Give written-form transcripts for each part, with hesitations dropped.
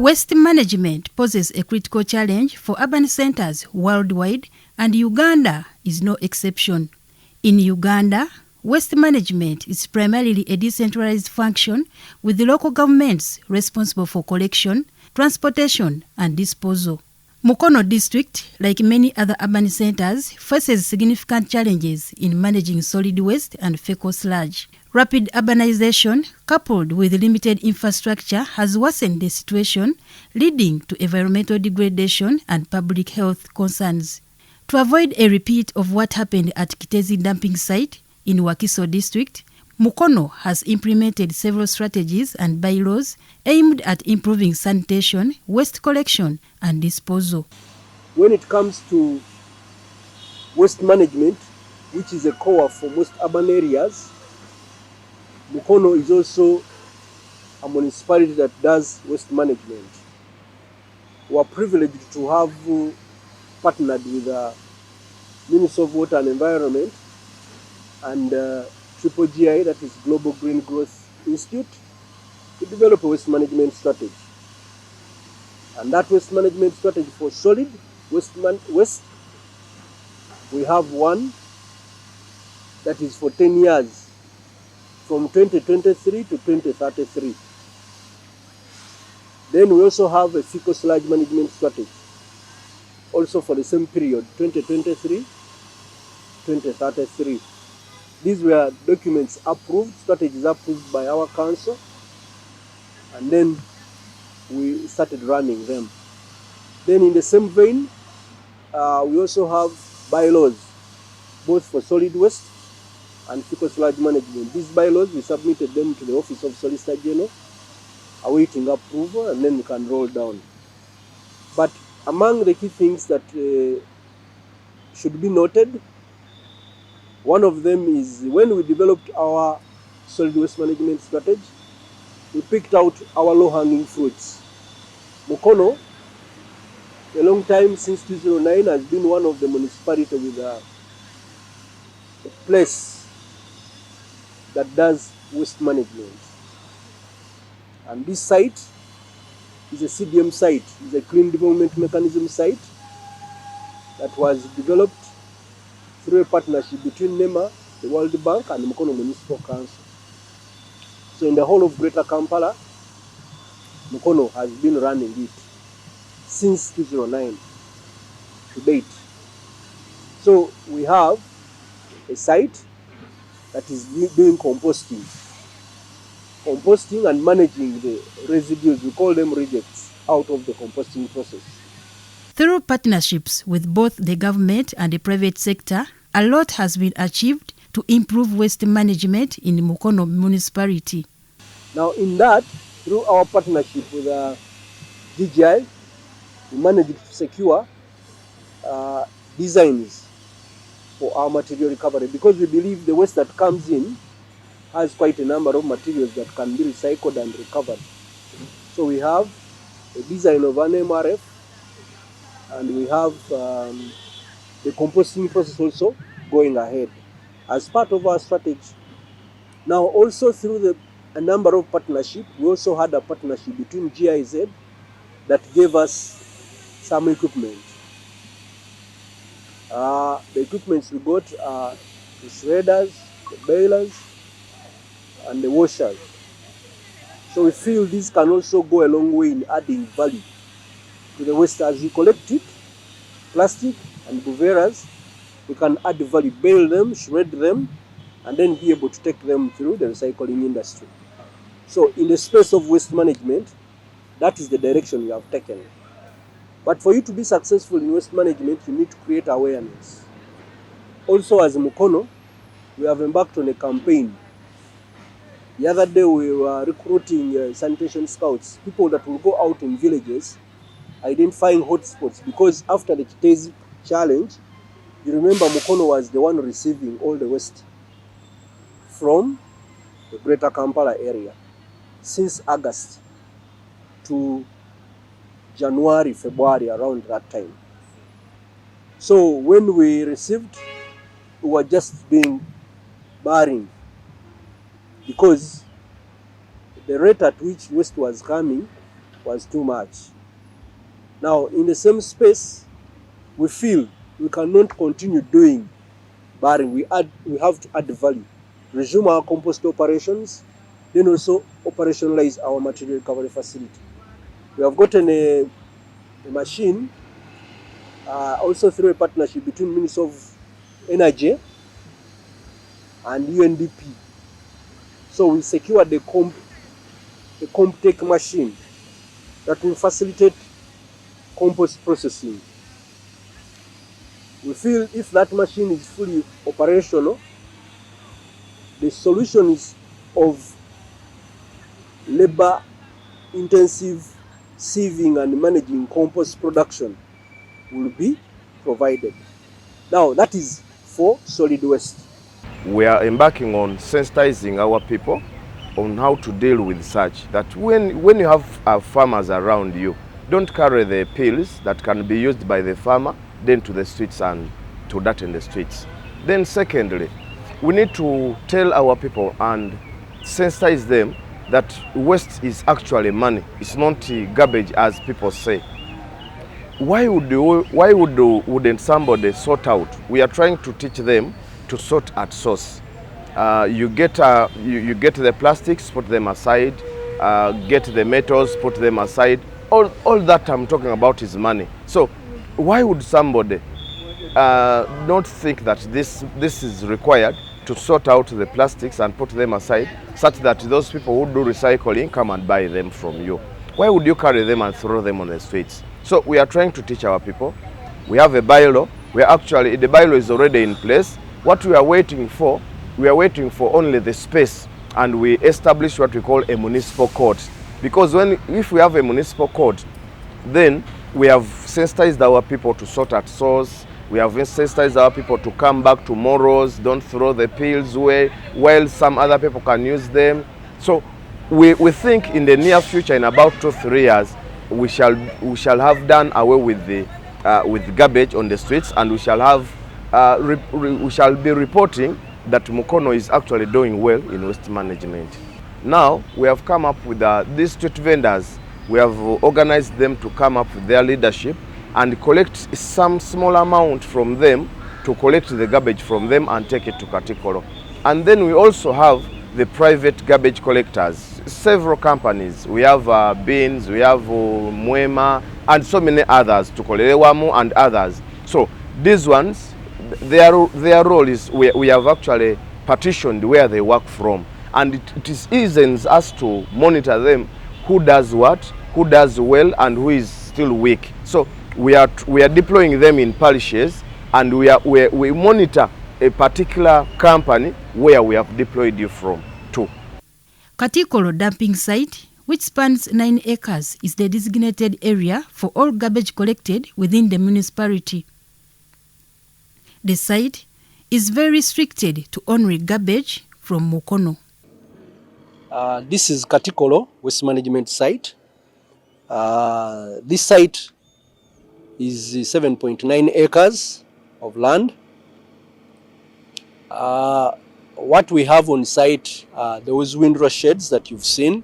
Waste management poses a critical challenge for urban centers worldwide, and Uganda is no exception. In Uganda, waste management is primarily a decentralized function with the local governments responsible for collection, transportation, and disposal. Mukono District, like many other urban centers, faces significant challenges in managing solid waste and fecal sludge. Rapid urbanization, coupled with limited infrastructure, has worsened the situation, leading to environmental degradation and public health concerns. To avoid a repeat of what happened at Kitezi dumping site in Wakiso District, Mukono has implemented several strategies and bylaws aimed at improving sanitation, waste collection, and disposal. When it comes to waste management, which is a core for most urban areas, Mukono is also a municipality that does waste management. We are privileged to have partnered with the Ministry of Water and Environment and GGI, that is Global Green Growth Institute, to develop a waste management strategy. And that waste management strategy for solid waste, we have one that is for 10 years, from 2023 to 2033. Then we also have a fecal sludge management strategy, also for the same period, 2023-2033. These were documents approved, strategies approved by our council, and then we started running them. Then in the same vein, we also have bylaws, both for solid waste and fecal sludge management. These bylaws, we submitted them to the Office of Solicitor General, awaiting approval, and then we can roll down. But among the key things that should be noted, one of them is when we developed our solid waste management strategy, we picked out our low-hanging fruits. Mukono, a long time, since 2009, has been one of the municipalities with a place that does waste management. And this site is a CDM site, is a clean development mechanism site that was developed through a partnership between NEMA, the World Bank, and Mukono Municipal Council. So in the whole of Greater Kampala, Mukono has been running it since 2009 to date. So we have a site that is doing composting and managing the residues, we call them rejects, out of the composting process. Through partnerships with both the government and the private sector, a lot has been achieved to improve waste management in Mukono municipality. Now in that, through our partnership with GGI, we managed to secure designs for our material recovery, because we believe the waste that comes in has quite a number of materials that can be recycled and recovered. So we have a design of an MRF, and we have the composting process also going ahead as part of our strategy. Now also through a number of partnerships, we also had a partnership between GIZ that gave us some equipment. The equipments we got are the shredders, the balers, and the washers. So we feel this can also go a long way in adding value to the waste. As we collect it, plastic and buveras, we can add value, bale them, shred them, and then be able to take them through the recycling industry. So in the space of waste management, that is the direction we have taken. But for you to be successful in waste management, you need to create awareness. Also as Mukono, we have embarked on a campaign. The other day we were recruiting sanitation scouts, people that will go out in villages identifying hotspots, because after the Kitezi challenge, you remember Mukono was the one receiving all the waste from the Greater Kampala area since August to January, February, around that time. So when we received, we were just doing barring, because the rate at which waste was coming was too much. Now, in the same space, we feel we cannot continue doing barring. We have to add value, resume our compost operations, then also operationalize our material recovery facility. We have gotten a machine, also through a partnership between Ministry of Energy and UNDP. So we secured the CompTech machine that will facilitate compost processing. We feel if that machine is fully operational, the solution is of labor-intensive sieving and managing compost production will be provided. Now, that is for solid waste. We are embarking on sensitizing our people on how to deal with such, that when you have farmers around you, don't carry the pills that can be used by the farmer then to the streets and to that in the streets. Then secondly, we need to tell our people and sensitize them that waste is actually money. It's not garbage as people say. Wouldn't somebody sort out? We are trying to teach them to sort at source. You get the plastics, put them aside. Get the metals, put them aside. All that I'm talking about is money. So why would somebody not think that this is required to sort out the plastics and put them aside, such that those people who do recycling come and buy them from you? Why would you carry them and throw them on the streets? So we are trying to teach our people. We have a bylaw. The bylaw is already in place. What we are waiting for only the space, and we establish what we call a municipal code. Because if we have a municipal code, then we have sensitized our people to sort at source. We have sensitized our people to come back to morals, don't throw the pills away, while some other people can use them. So we think in the near future, in about 2-3 years, we shall have done away with garbage on the streets, and we shall be reporting that Mukono is actually doing well in waste management. Now we have come up with these street vendors. We have organized them to come up with their leadership and collect some small amount from them, to collect the garbage from them and take it to Katikolo. And then we also have the private garbage collectors, several companies. We have Beans, we have Mwema, and so many others, Tukolewamu and others. So these ones, their role is, we have actually partitioned where they work from, and it is easy us to monitor them, who does what, who does well, and who is still weak. So we are deploying them in parishes, and we monitor a particular company where we have deployed you from to. Katikolo dumping site, which spans 9 acres, is the designated area for all garbage collected within the municipality. The site is very restricted to only garbage from Mukono. This is Katikolo waste management site. This site is 7.9 acres of land. What we have on site, those windrow sheds that you've seen,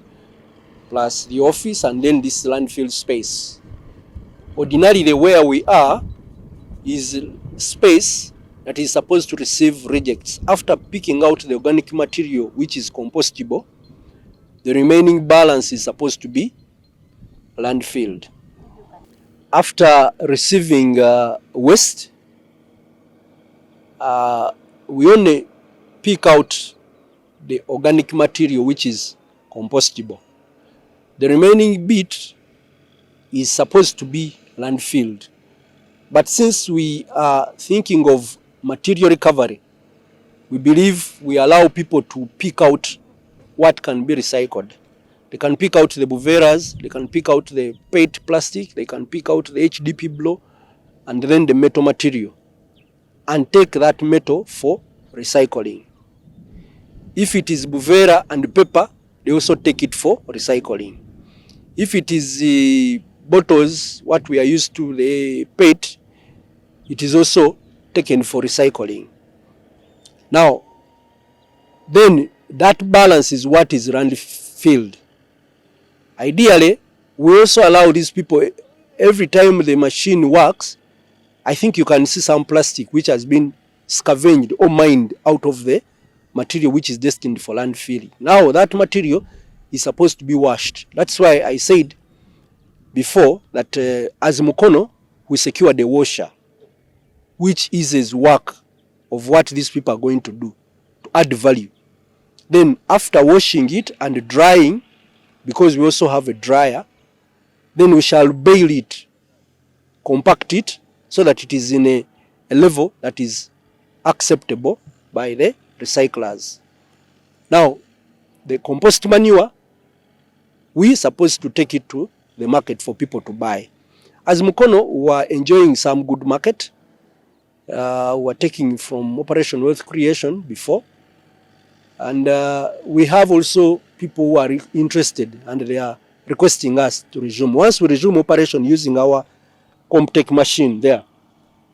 plus the office, and then this landfill space. Ordinarily, where we are is space that is supposed to receive rejects. After picking out the organic material, which is compostable, the remaining balance is supposed to be landfilled. After receiving waste, we only pick out the organic material which is compostable. The remaining bit is supposed to be landfilled. But since we are thinking of material recovery, we believe we allow people to pick out what can be recycled. They can pick out the buveras, they can pick out the PET plastic, they can pick out the HDP blow, and then the metal material, and take that metal for recycling. If it is buvera and paper, they also take it for recycling. If it is the bottles, what we are used to, the PET, it is also taken for recycling. Now, then that balance is what is landfilled. Ideally, We also allow these people, every time the machine works, I think you can see some plastic which has been scavenged or mined out of the material which is destined for landfill. Now that material is supposed to be washed. That's why I said before that as Mukono, we secured a washer, which eases work of what these people are going to do, to add value. Then after washing it and drying, because we also have a dryer, then we shall bale it, compact it, so that it is in a level that is acceptable by the recyclers. Now, the compost manure, we are supposed to take it to the market for people to buy. As Mukono, we are enjoying some good market. We are taking from Operation Wealth Creation before. And we have also people who are interested and they are requesting us to resume. Once we resume operation using our Comtech machine there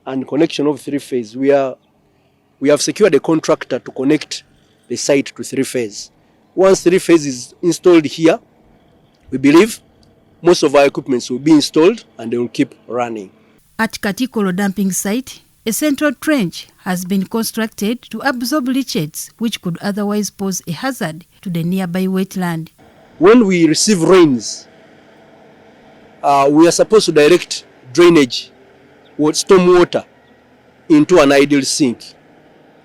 and connection of 3-phase, we have secured a contractor to connect the site to 3-phase. Once 3-phase is installed here, we believe most of our equipments will be installed and they will keep running. At Katikolo dumping site, a central trench has been constructed to absorb leachates which could otherwise pose a hazard to the nearby wetland. When we receive rains, we are supposed to direct drainage or storm water into an ideal sink.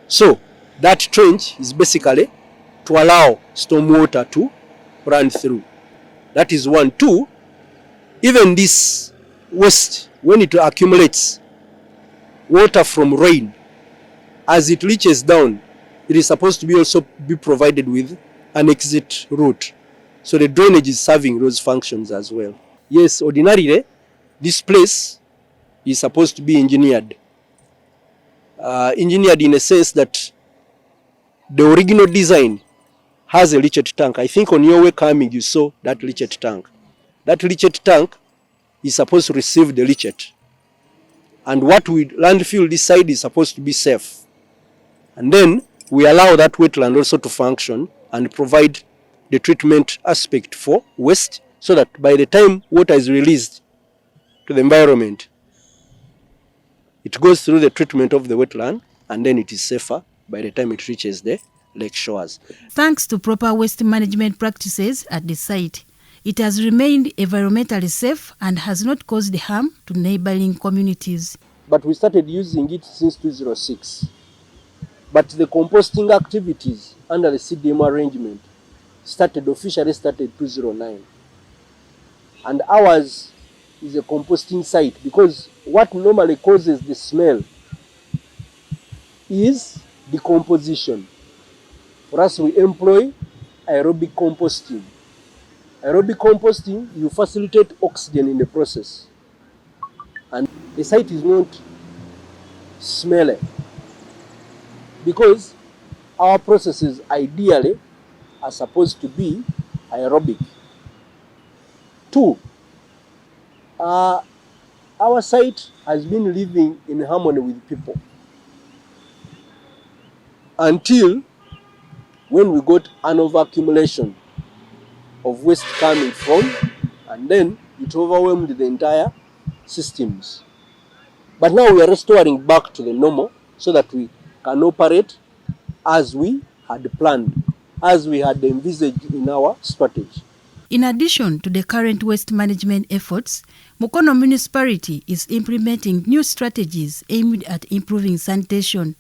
So that trench is basically to allow storm water to run through. That is one. Two, even this waste, when it accumulates water from rain, as it leaches down, it is supposed to be also be provided with an exit route. So the drainage is serving those functions as well. Yes, ordinarily, this place is supposed to be engineered. Engineered in a sense that the original design has a leachate tank. I think on your way coming, you saw that leachate tank. That leachate tank is supposed to receive the leachate. And what we landfill this side is supposed to be safe. And then we allow that wetland also to function and provide the treatment aspect for waste, so that by the time water is released to the environment, it goes through the treatment of the wetland and then it is safer by the time it reaches the lake shores. Thanks to proper waste management practices at the site, it has remained environmentally safe and has not caused harm to neighboring communities. But we started using it since 2006. But the composting activities under the CDM arrangement officially started 2009. And ours is a composting site, because what normally causes the smell is decomposition. For us, we employ aerobic composting. Aerobic composting, you facilitate oxygen in the process. And the site is not smelly, because our processes ideally are supposed to be aerobic. Two, our site has been living in harmony with people until when we got an overaccumulation of waste coming from, and then it overwhelmed the entire systems. But now we are restoring back to the normal so that we can operate as we had planned, as we had envisaged in our strategy. In addition to the current waste management efforts, Mukono municipality is implementing new strategies aimed at improving sanitation.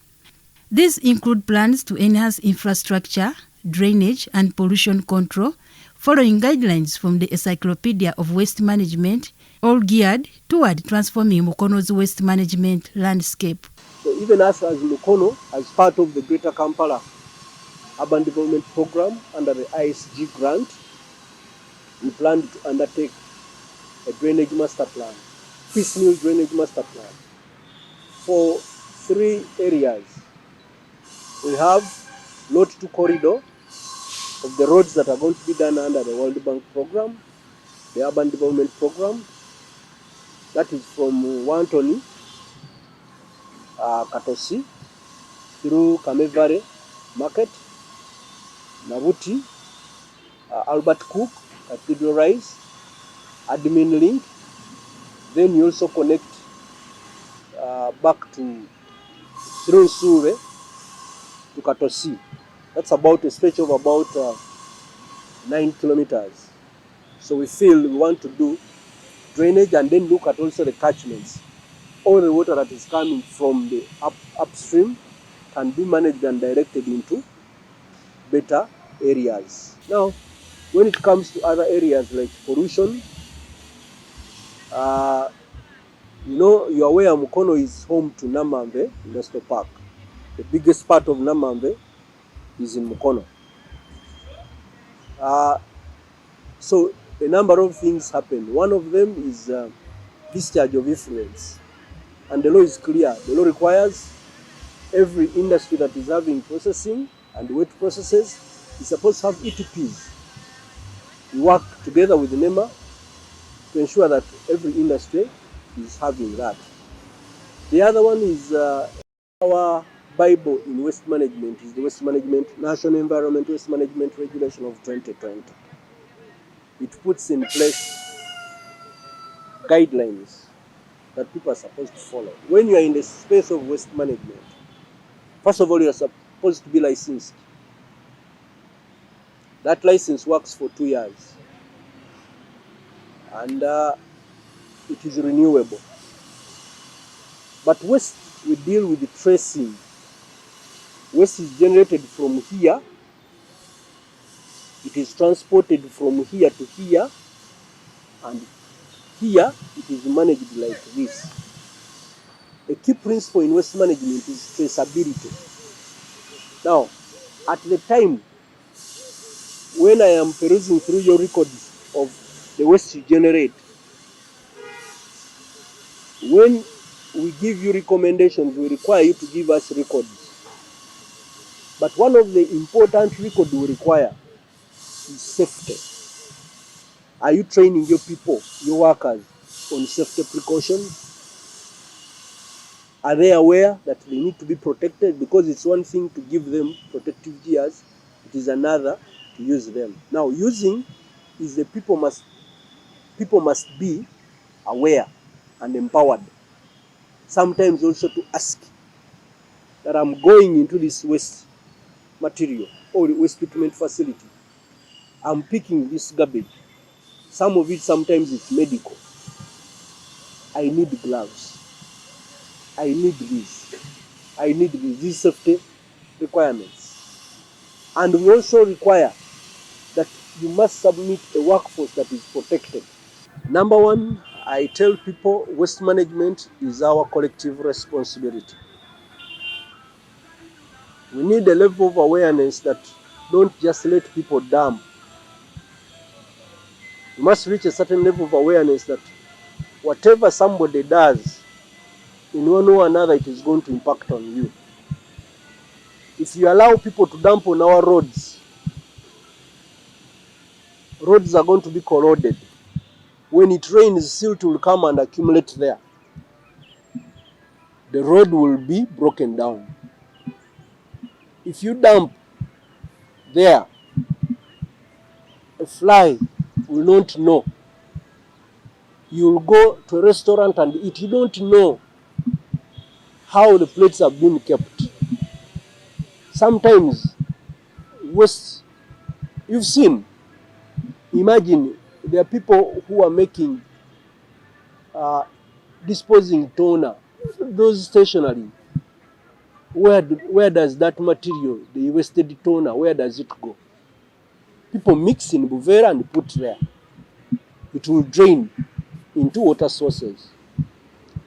These include plans to enhance infrastructure, drainage and pollution control, following guidelines from the Encyclopedia of Waste Management, all geared toward transforming Mukono's waste management landscape. So even us as Mukono, as part of the Greater Kampala Urban Development Program under the ISG grant, we plan to undertake a drainage master plan, piecemeal drainage master plan, for 3 areas. We have Lot 2 corridor of the roads that are going to be done under the World Bank program, the Urban Development Program, that is from Wantoni, Katosi, through Kamevare Market, Nabuti, Albert Cook, Cathedral Rise, admin link. Then you also connect back to through Sure to Katosi. That's about a stretch of about 9 kilometers. So we feel we want to do drainage and then look at also the catchments. All the water that is coming from the upstream can be managed and directed into better areas. Now, when it comes to other areas like pollution, you're aware Mukono is home to Namambe Industrial Park. The biggest part of Namambe is in Mukono. So a number of things happen. One of them is discharge of effluents. And the law is clear. The law requires every industry that is having processing and wet processes is supposed to have ETPs. We work together with the NEMA to ensure that every industry is having that. The other one is our Bible in waste management is the Waste Management National Environment Waste Management Regulation of 2020. It puts in place guidelines that people are supposed to follow. When you are in the space of waste management, first of all, you are supposed to be licensed. That license works for 2 years. And it is renewable. But waste, we deal with the tracing. Waste is generated from here. It is transported from here to here. And here, it is managed like this. A key principle in waste management is traceability. Now, at the time when I am perusing through your records of the waste you generate, when we give you recommendations, we require you to give us records. But one of the important records we require is safety. Are you training your people, your workers, on safety precautions? Are they aware that they need to be protected? Because it's one thing to give them protective gears, it is another to use them. Now, using is the people must be aware and empowered. Sometimes also to ask that I'm going into this waste material or the waste treatment facility. I'm picking this garbage. Some of it sometimes it's medical. I need gloves. I need this. I need this. These safety requirements. And we also require that you must submit a workforce that is protected. Number one, I tell people waste management is our collective responsibility. We need a level of awareness that don't just let people dump. You must reach a certain level of awareness that whatever somebody does, in one way or another, it is going to impact on you. If you allow people to dump on our roads, roads are going to be corroded. When it rains, silt will come and accumulate there. The road will be broken down. If you dump there, a fly will not know. You will go to a restaurant and eat. You don't know how the plates have been kept. Sometimes waste, you've seen, imagine there are people who are making, disposing toner, those stationery. Where does that material, the wasted toner, where does it go? People mix in Buvera and put there. It will drain into water sources.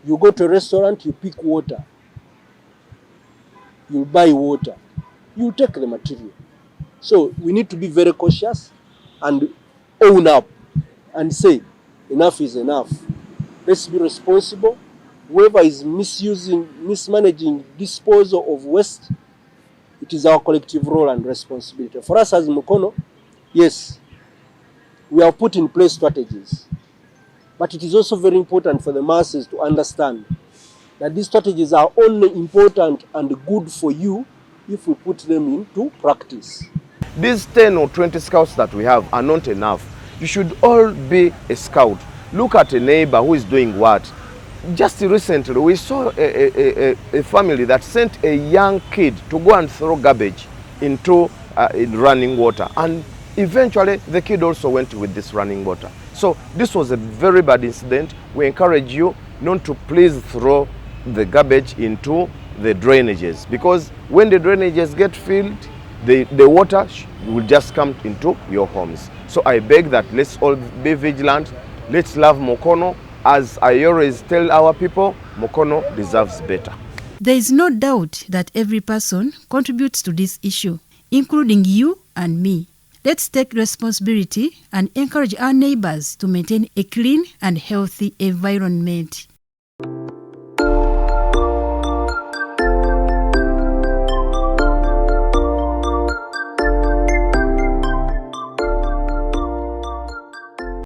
You go to a restaurant, you pick water. You buy water. You take the material. So we need to be very cautious and own up and say, enough is enough. Let's be responsible. Whoever is mismanaging disposal of waste, it is our collective role and responsibility. For us as Mukono, yes, we have put in place strategies. But it is also very important for the masses to understand that these strategies are only important and good for you if we put them into practice. These 10 or 20 scouts that we have are not enough. You should all be a scout. Look at a neighbor who is doing what. Just recently, we saw a family that sent a young kid to go and throw garbage into in running water. And eventually, the kid also went with this running water. So this was a very bad incident. We encourage you not to please throw the garbage into the drainages, because when the drainages get filled, the water will just come into your homes. So I beg that let's all be vigilant. Let's love Mukono. As I always tell our people, Mukono deserves better. There is no doubt that every person contributes to this issue, including you and me. Let's take responsibility and encourage our neighbors to maintain a clean and healthy environment.